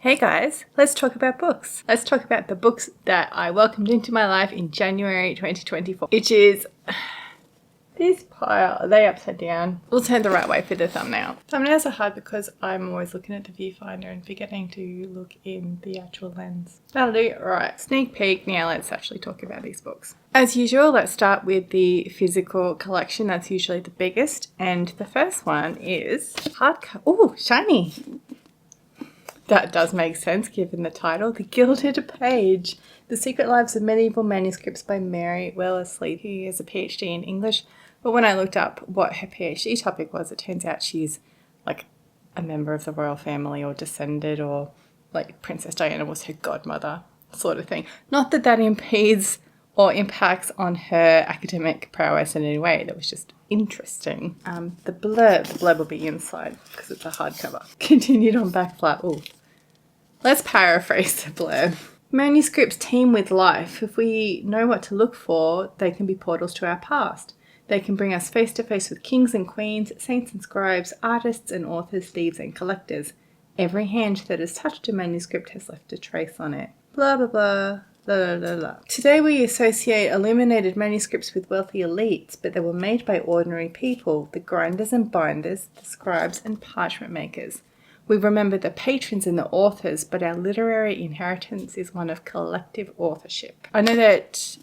Hey guys, let's talk about books. Let's talk about the books that I welcomed into my life in January 2024, which is this pile. Are they upside down? We'll turn the right way for the thumbnail. Thumbnails are hard because I'm always looking at the viewfinder and forgetting to look in the actual lens. That'll do. Alright, sneak peek. Now let's actually talk about these books. As usual, let's start with the physical collection. That's usually the biggest. And the first one is hardcover. Oh, shiny. That does make sense given the title. The Gilded Page. The Secret Lives of Medieval Manuscripts by Mary Wellesley, who has a PhD in English. But when I looked up what her PhD topic was, it turns out she's like a member of the royal family or descended, or like Princess Diana was her godmother sort of thing. Not that that impedes or impacts on her academic prowess in any way. That was just interesting. The blurb will be inside because it's a hardcover. Continued on back flap. Ooh. Let's paraphrase the blurb. Manuscripts teem with life. If we know what to look for, they can be portals to our past. They can bring us face to face with kings and queens, saints and scribes, artists and authors, thieves and collectors. Every hand that has touched a manuscript has left a trace on it. Blah, blah, blah. La, la, la. Today we associate illuminated manuscripts with wealthy elites, but they were made by ordinary people, the grinders and binders, the scribes and parchment makers. We remember the patrons and the authors, but our literary inheritance is one of collective authorship. I know that,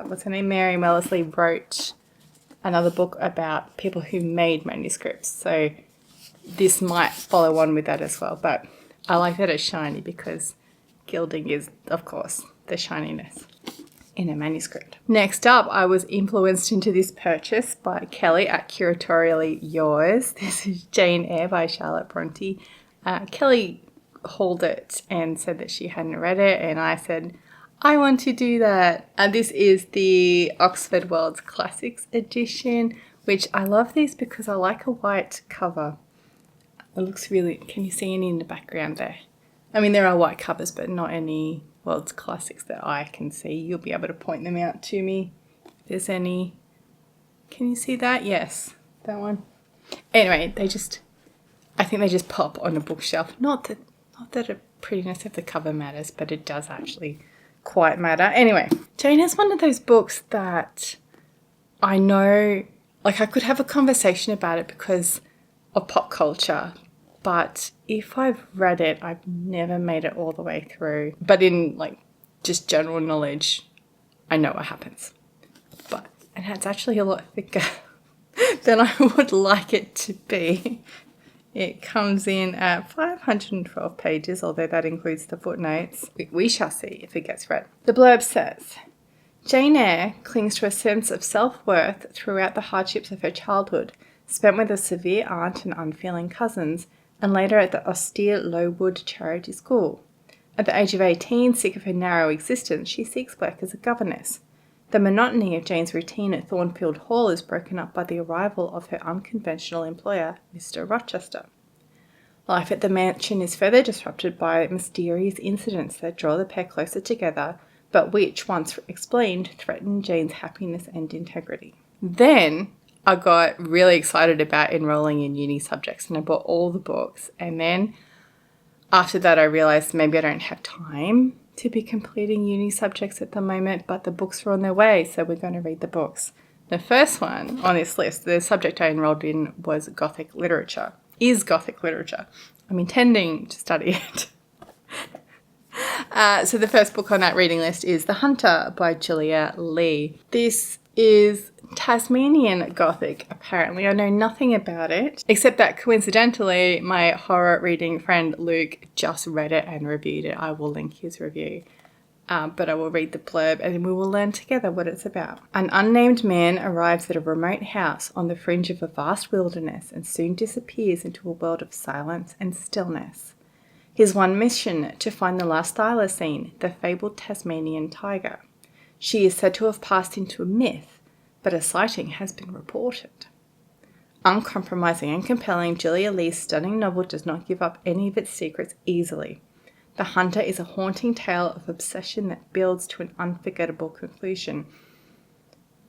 what's her name, Mary Wellesley wrote another book about people who made manuscripts, so this might follow on with that as well, but I like that it's shiny because gilding is, of course, the shininess in a manuscript. Next up, I was influenced into this purchase by Kelly at Curatorially Yours. This is Jane Eyre by Charlotte Brontë. Kelly hauled it and said that she hadn't read it, and I said, I want to do that. And this is the Oxford World's Classics edition, which I love these because I like a white cover. It looks really, can you see any in the background there? I mean, there are white covers, but not any World's Classics that I can see. You'll be able to point them out to me if there's any. Can you see that? Yes, that one. Anyway, I think they just pop on a bookshelf. Not that the prettiness of the cover matters, but it does actually quite matter. Anyway, Jane is one of those books that I know, like I could have a conversation about it because of pop culture, but if I've read it, I've never made it all the way through. But in like just general knowledge, I know what happens. And it's actually a lot thicker than I would like it to be. It comes in at 512 pages, although that includes the footnotes. We shall see if it gets read. The blurb says, Jane Eyre clings to a sense of self-worth throughout the hardships of her childhood, spent with a severe aunt and unfeeling cousins, and later at the austere Lowood charity school. At the age of 18, sick of her narrow existence, she seeks work as a governess. The monotony of Jane's routine at Thornfield Hall is broken up by the arrival of her unconventional employer, Mr. Rochester. Life at the mansion is further disrupted by mysterious incidents that draw the pair closer together, but which, once explained, threaten Jane's happiness and integrity. Then I got really excited about enrolling in uni subjects and I bought all the books, and then after that I realised maybe I don't have time to be completing uni subjects at the moment, but the books are on their way, so we're going to read the books. The first one on this list, the subject I enrolled in was Gothic literature. I'm intending to study it. So the first book on that reading list is The Hunter by Julia Leigh. This is Tasmanian Gothic, apparently. I know nothing about it, except that coincidentally, my horror reading friend Luke just read it and reviewed it. I will link his review. But I will read the blurb and then we will learn together what it's about. An unnamed man arrives at a remote house on the fringe of a vast wilderness and soon disappears into a world of silence and stillness. His one mission, to find the last thylacine, the fabled Tasmanian tiger. She is said to have passed into a myth, but a sighting has been reported. Uncompromising and compelling, Julia Leigh's stunning novel does not give up any of its secrets easily. The Hunter is a haunting tale of obsession that builds to an unforgettable conclusion.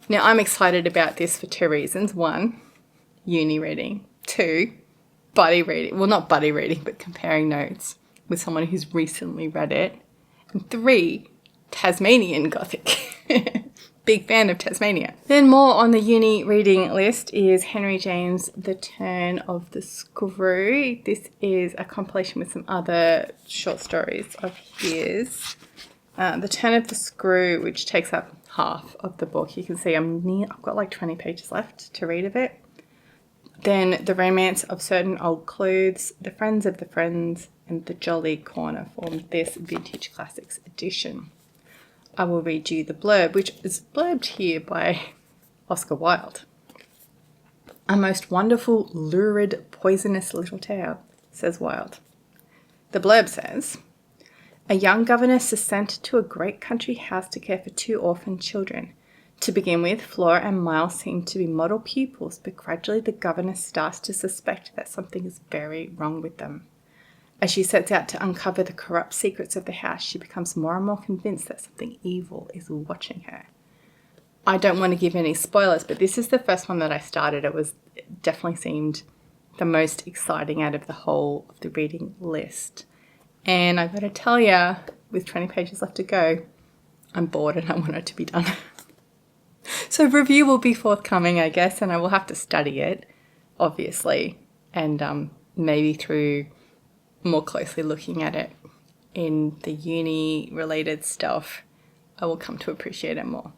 Now, I'm excited about this for two reasons. One, uni reading. Two, buddy reading. Well, not buddy reading, but comparing notes. with someone who's recently read it. And 3, Tasmanian Gothic. Big fan of Tasmania. Then more on the uni reading list is Henry James' The Turn of the Screw. This is a compilation with some other short stories of his. The Turn of the Screw, which takes up half of the book. You can see I've got like 20 pages left to read of it. Then The Romance of Certain Old Clothes, The Friends of the Friends, and The Jolly Corner form this Vintage Classics edition. I will read you the blurb, which is blurbed here by Oscar Wilde. A most wonderful, lurid, poisonous little tale, says Wilde. The blurb says, a young governess is sent to a great country house to care for 2 orphan children. To begin with, Flora and Miles seem to be model pupils, but gradually the governess starts to suspect that something is very wrong with them. As she sets out to uncover the corrupt secrets of the house, she becomes more and more convinced that something evil is watching her. I don't want to give any spoilers, but this is the first one that I started. It definitely seemed the most exciting out of the whole of the reading list. And I've got to tell you, with 20 pages left to go, I'm bored and I want it to be done. So review will be forthcoming, I guess, and I will have to study it, obviously, and maybe through more closely looking at it in the uni-related stuff, I will come to appreciate it more.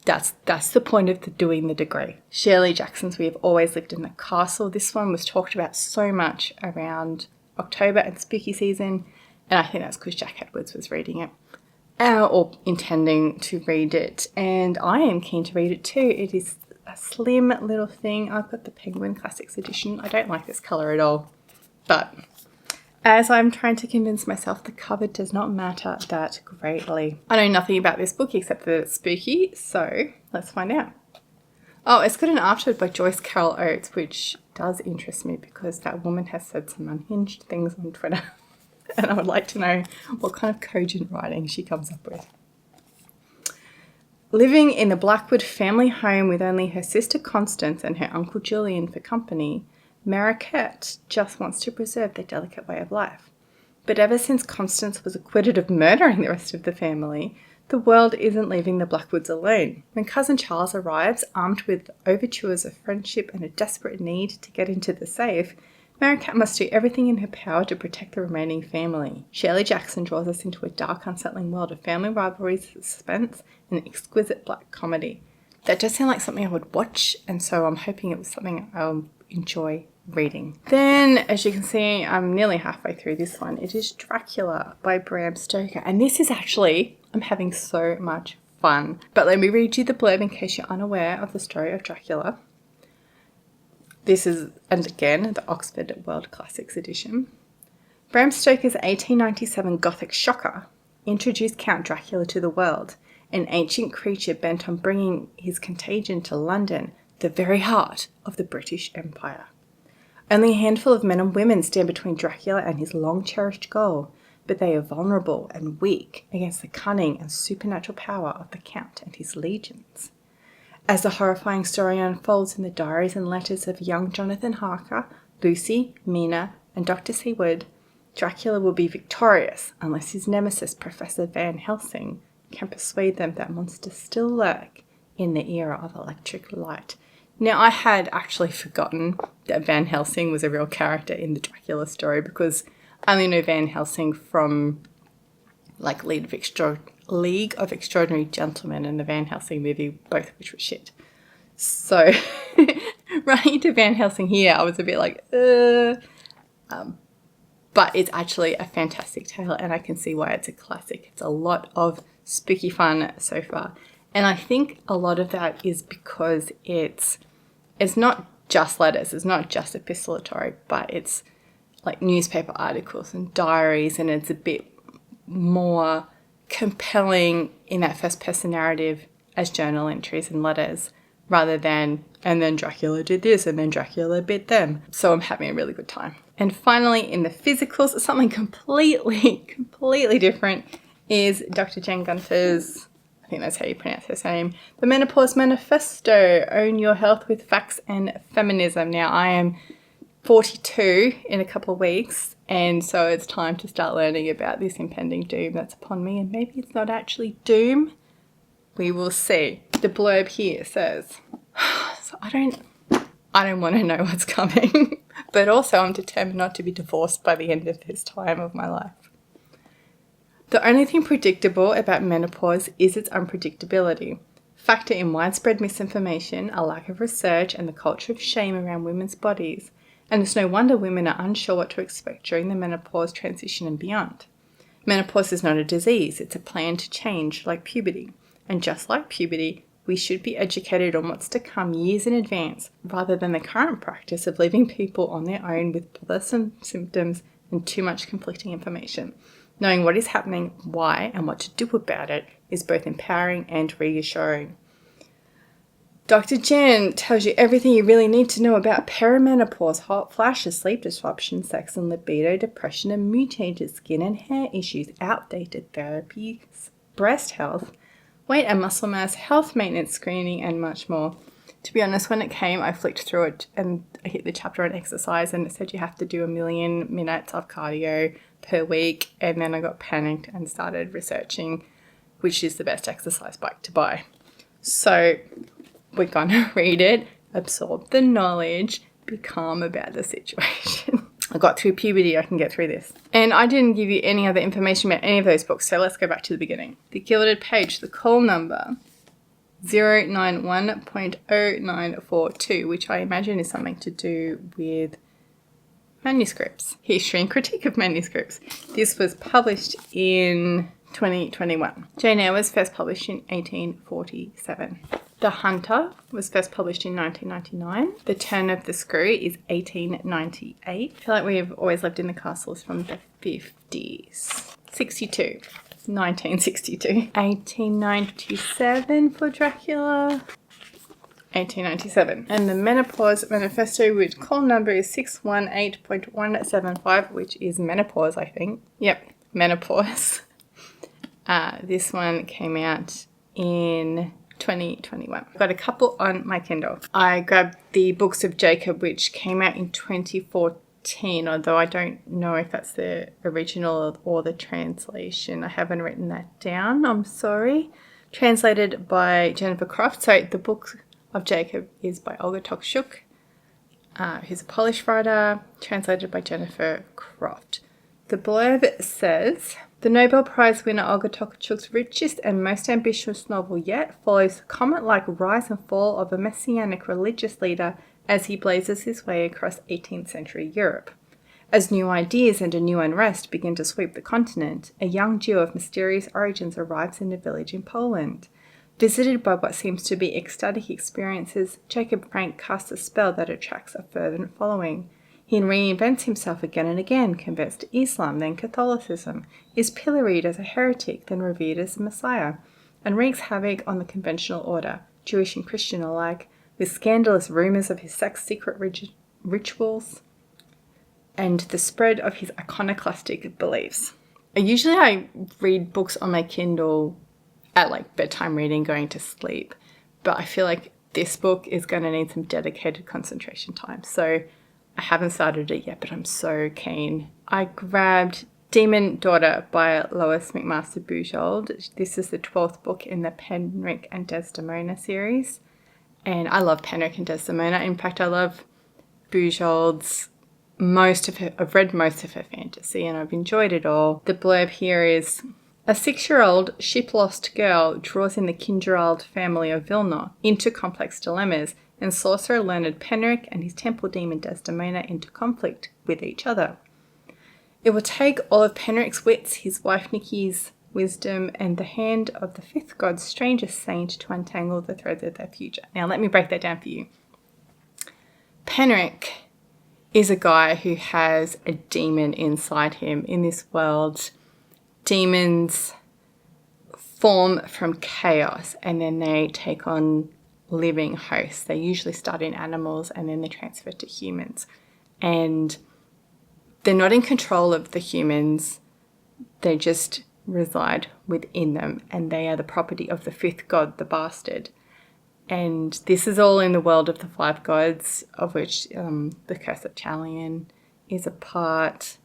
That's the point of doing the degree. Shirley Jackson's We Have Always Lived in the Castle. This one was talked about so much around October and spooky season, and I think that's because Jack Edwards was reading it. Or intending to read it, and I am keen to read it too. It is a slim little thing. I've got the Penguin Classics edition. I don't like this colour at all, but as I'm trying to convince myself, the cover does not matter that greatly. I know nothing about this book except that it's spooky, so let's find out. Oh, it's got an afterword by Joyce Carol Oates, which does interest me because that woman has said some unhinged things on Twitter. And I would like to know what kind of cogent writing she comes up with. Living in the Blackwood family home with only her sister Constance and her uncle Julian for company, Mariquette just wants to preserve their delicate way of life. But ever since Constance was acquitted of murdering the rest of the family, the world isn't leaving the Blackwoods alone. When Cousin Charles arrives, armed with overtures of friendship and a desperate need to get into the safe, Mariquette must do everything in her power to protect the remaining family. Shirley Jackson draws us into a dark, unsettling world of family rivalries, suspense, and exquisite black comedy. That does sound like something I would watch, and so I'm hoping it was something I'll enjoy reading. Then, as you can see, I'm nearly halfway through this one. It is Dracula by Bram Stoker, and this is actually, I'm having so much fun. But let me read you the blurb in case you're unaware of the story of Dracula. This is, and again, the Oxford World Classics edition. Bram Stoker's 1897 Gothic shocker introduced Count Dracula to the world, an ancient creature bent on bringing his contagion to London, the very heart of the British Empire. Only a handful of men and women stand between Dracula and his long-cherished goal, but they are vulnerable and weak against the cunning and supernatural power of the Count and his legions. As the horrifying story unfolds in the diaries and letters of young Jonathan Harker, Lucy, Mina, and Dr. Seward, Dracula will be victorious unless his nemesis, Professor Van Helsing, can persuade them that monsters still lurk in the era of electric light. Now, I had actually forgotten that Van Helsing was a real character in the Dracula story because I only know Van Helsing from like League of Extraordinary Gentlemen and the Van Helsing movie, both of which were shit. So, running into Van Helsing here, I was a bit like, but it's actually a fantastic tale and I can see why it's a classic. It's a lot of spooky fun so far. And I think a lot of that is because it's not just letters, it's not just epistolatory, but it's like newspaper articles and diaries, and it's a bit more compelling in that first person narrative as journal entries and letters rather than, and then Dracula did this and then Dracula bit them. So I'm having a really good time. And finally, in the physicals, something completely different is Dr. Jane Gunter's, I think that's how you pronounce her name, the Menopause Manifesto, Own Your Health with Facts and Feminism. Now, I am 42 in a couple of weeks, and so it's time to start learning about this impending doom that's upon me, and maybe it's not actually doom. We will see. The blurb here says, so I don't want to know what's coming, but also I'm determined not to be divorced by the end of this time of my life. The only thing predictable about menopause is its unpredictability. Factor in widespread misinformation, a lack of research, and the culture of shame around women's bodies. And it's no wonder women are unsure what to expect during the menopause transition and beyond. Menopause is not a disease, it's a plan to change, like puberty. And just like puberty, we should be educated on what's to come years in advance, rather than the current practice of leaving people on their own with bothersome symptoms and too much conflicting information. Knowing what is happening, why, and what to do about it is both empowering and reassuring. Dr. Jen tells you everything you really need to know about perimenopause, hot flashes, sleep disruption, sex and libido, depression and mood changes, skin and hair issues, outdated therapies, breast health, weight and muscle mass, health maintenance screening, and much more. To be honest, when it came, I flicked through it and I hit the chapter on exercise, and it said you have to do 1,000,000 minutes of cardio per week, and then I got panicked and started researching which is the best exercise bike to buy. So we're going to read it, absorb the knowledge, be calm about the situation. I got through puberty, I can get through this. And I didn't give you any other information about any of those books, so let's go back to the beginning. The Gilded page, the call number 091.0942, which I imagine is something to do with manuscripts. History and critique of manuscripts. This was published in 2021. Jane Eyre was first published in 1847. The Hunter was first published in 1999. The Turn of the Screw is 1898. I feel like we've always lived in the castles from the 50s. 62. 1962. 1897 for Dracula. 1897. And the Menopause Manifesto, which call number is 618.175, which is menopause, I think. Yep, menopause. This one came out in 2021. I've got a couple on my Kindle. I grabbed the Books of Jacob, which came out in 2014, although I don't know if that's the original or the translation. I haven't written that down, I'm sorry. Translated by Jennifer Croft. So the Book of Jacob is by Olga Tokarczuk, who's a Polish writer, translated by Jennifer Croft. The blurb says, the Nobel Prize winner Olga Tokarczuk's richest and most ambitious novel yet follows the comet-like rise and fall of a messianic religious leader as he blazes his way across 18th century Europe. As new ideas and a new unrest begin to sweep the continent, a young Jew of mysterious origins arrives in a village in Poland. Visited by what seems to be ecstatic experiences, Jacob Frank casts a spell that attracts a fervent following. He reinvents himself again and again, converts to Islam, then Catholicism, is pilloried as a heretic, then revered as a messiah, and wreaks havoc on the conventional order, Jewish and Christian alike, with scandalous rumours of his sex secret rituals and the spread of his iconoclastic beliefs. I read books on my Kindle at like bedtime reading, going to sleep, but I feel like this book is going to need some dedicated concentration time. So I haven't started it yet, but I'm so keen. I grabbed Demon Daughter by Lois McMaster Bujold. This is the 12th book in the Penric and Desdemona series. And I love Penric and Desdemona. In fact, I love Bujold's I've read most of her fantasy and I've enjoyed it all. The blurb here is, a 6-year-old ship-lost girl draws in the Kingerald family of Vilna into complex dilemmas, and sorcerer Leonard Penric and his temple demon Desdemona into conflict with each other. It will take all of Penric's wits, his wife Nikki's wisdom, and the hand of the fifth god's strangest saint to untangle the threads of their future. Now let me break that down for you. Penric is a guy who has a demon inside him. In this world, demons form from chaos and then they take on living hosts. They usually start in animals and then they transfer to humans. And they're not in control of the humans. They just reside within them, and they are the property of the fifth god, the bastard. And this is all in the world of the five gods, of which the Curse of Talion is a part,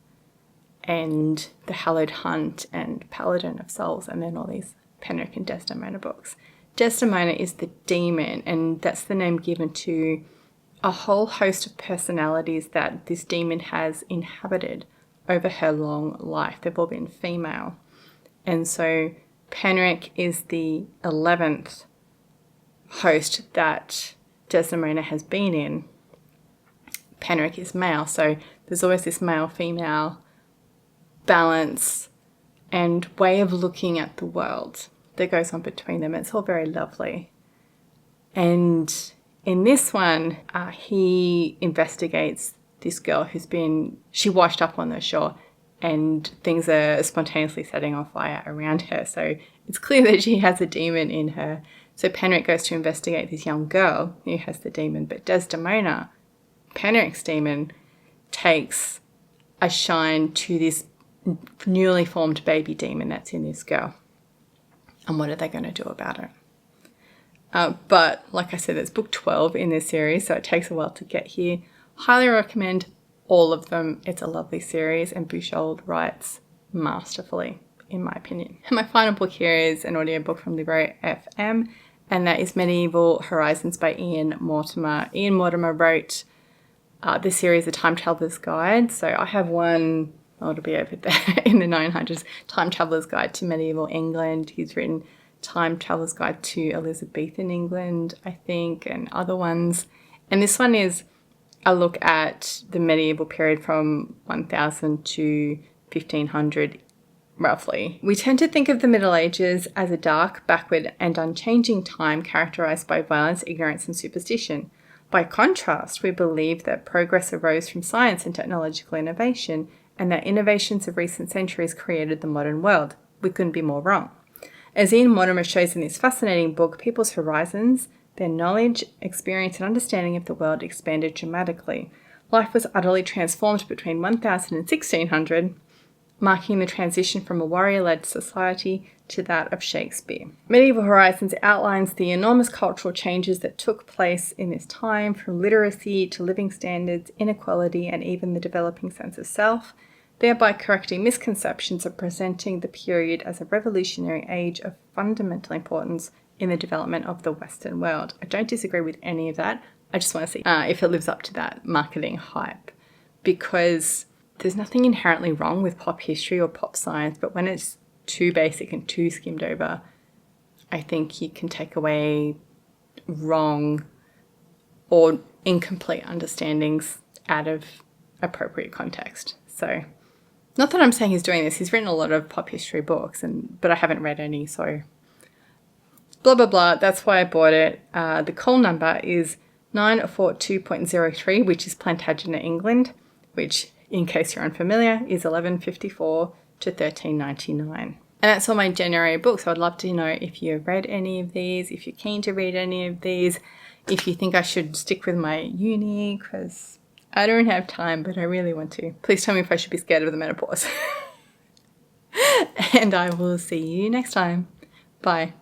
and the Hallowed Hunt and Paladin of Souls, and then all these Penric and Desdemona books. Desdemona is the demon, and that's the name given to a whole host of personalities that this demon has inhabited over her long life. They've all been female. And so Penric is the 11th host that Desdemona has been in. Penric is male, so there's always this male-female balance and way of looking at the world that goes on between them. It's all very lovely. And in this one, he investigates this girl she washed up on the shore, and things are spontaneously setting on fire around her. So it's clear that she has a demon in her. So Penric goes to investigate this young girl who has the demon, but Desdemona, Penric's demon, takes a shine to this newly formed baby demon that's in this girl. And what are they going to do about it? But like I said, it's book 12 in this series, so it takes a while to get here. Highly recommend all of them. It's a lovely series, and Bujold writes masterfully, in my opinion. And my final book here is an audiobook from Libro FM, and that is Medieval Horizons by Ian Mortimer. Ian Mortimer wrote the series The Time Traveller's Guide. So I have one, it'll be over there in the 900s, Time Traveller's Guide to Medieval England. He's written Time Traveller's Guide to Elizabethan England, I think, and other ones. And this one is a look at the medieval period from 1000 to 1500, roughly. We tend to think of the Middle Ages as a dark, backward, and unchanging time characterised by violence, ignorance, and superstition. By contrast, we believe that progress arose from science and technological innovation, and that innovations of recent centuries created the modern world. We couldn't be more wrong. As Ian Mortimer shows in this fascinating book, people's horizons, their knowledge, experience, and understanding of the world expanded dramatically. Life was utterly transformed between 1000 and 1600, marking the transition from a warrior-led society to that of Shakespeare. Medieval Horizons outlines the enormous cultural changes that took place in this time, from literacy to living standards, inequality, and even the developing sense of self, thereby correcting misconceptions of presenting the period as a revolutionary age of fundamental importance in the development of the Western world. I don't disagree with any of that. I just want to see if it lives up to that marketing hype, because there's nothing inherently wrong with pop history or pop science, but when it's too basic and too skimmed over, I think you can take away wrong or incomplete understandings out of appropriate context. So, not that I'm saying he's doing this. He's written a lot of pop history books, but I haven't read any, so blah, blah, blah. That's why I bought it. The call number is 942.03, which is Plantagenet, England, which, in case you're unfamiliar, is 1154 to 1399. And that's all my January books. I'd love to know if you've read any of these, if you're keen to read any of these, if you think I should stick with my uni, because I don't have time, but I really want to. Please tell me if I should be scared of the menopause. And I will see you next time. Bye.